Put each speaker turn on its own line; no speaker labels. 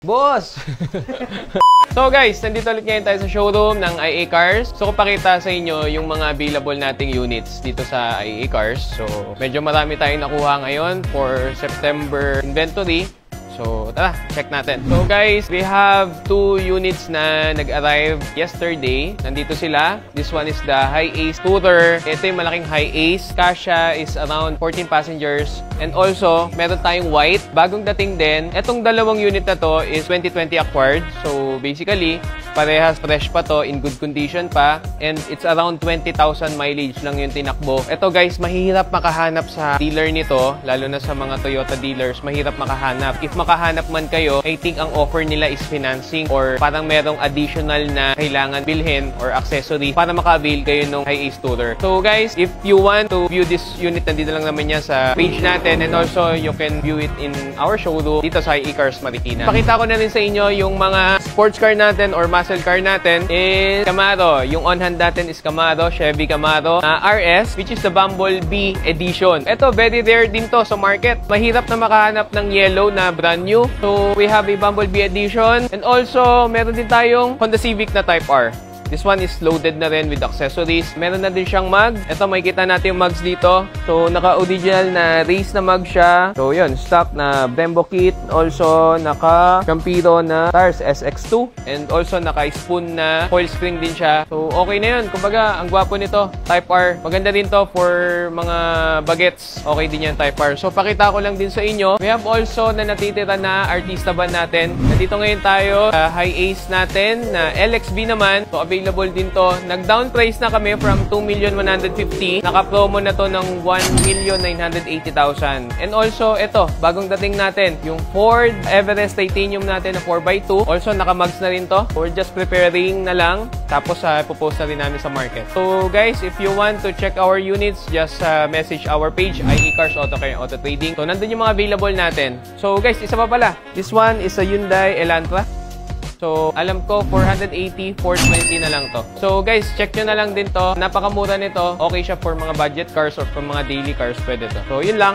Boss! So guys, nandito ulit ngayon tayo sa showroom ng IA Cars. So kupakita sa inyo yung mga available nating units dito sa IA Cars. So medyo marami tayong nakuha ngayon for September inventory. So tara, check natin. So guys, we have 2 units na nag-arrive yesterday. Nandito sila. This one is the High Ace Tourer. Ito yung malaking High Ace. Kasya is around 14 passengers. And also, meron tayong white. Bagong dating din. Etong dalawang unit na to is 2020 acquired. So basically, parehas fresh pa to, in good condition pa. And it's around 20,000 mileage lang yung tinakbo. Ito guys, mahirap makahanap sa dealer nito. Lalo na sa mga Toyota dealers, mahirap makahanap. If makahanap man kayo, I think ang offer nila is financing or parang merong additional na kailangan bilhin or accessory para maka-avail kayo ng High Ace Tourer. So guys, if you want to view this unit, nandito lang naman yan sa page natin, and also you can view it in our showroom dito sa IA Cars Marikina. Pakita ko na rin sa inyo yung mga sports car natin or muscle car natin is Camaro. Yung on-hand natin is Camaro, Chevy Camaro RS, which is the Bumblebee Edition. Ito, very rare din to sa market. Mahirap na makahanap ng yellow na brand new. So, we have a Bumblebee Edition. And also, meron din tayong Honda Civic na Type R. This one is loaded na rin with accessories. Meron na din siyang mug. Ito, makikita natin yung mugs dito. So, naka-original na race na mug siya. So, yun, stock na Brembo kit. Also, naka-Campiro na tires SX2. And also, naka-spoon na foil spring din siya. So, okay na yun. Kumbaga, ang gwapo nito, Type R. Maganda din to for mga bagets. Okay din yan, Type R. So, pakita ko lang din sa inyo. We have also na natitira na artista van natin. Nandito ngayon tayo, High Ace natin na LXB naman. So, available din to. Nag-down price na kami from 2,150,000. Naka-promo na to ng 1,980,000. And also, ito, bagong dating natin, yung Ford Everest Titanium natin na 4x2. Also, naka-mugs na rin to. We're just preparing na lang. Tapos, ipopost na rin namin sa market. So, guys, if you want to check our units, just message our page, IA Cars Auto Care Auto Trading. So, nandun yung mga available natin. So, guys, isa pa pala. This one is a Hyundai Elantra. So, alam ko, 480, 420 na lang to. So, guys, check nyo na lang din to. Napakamura nito. Okay siya for mga budget cars or for mga daily cars. Pwede to. So, yun lang.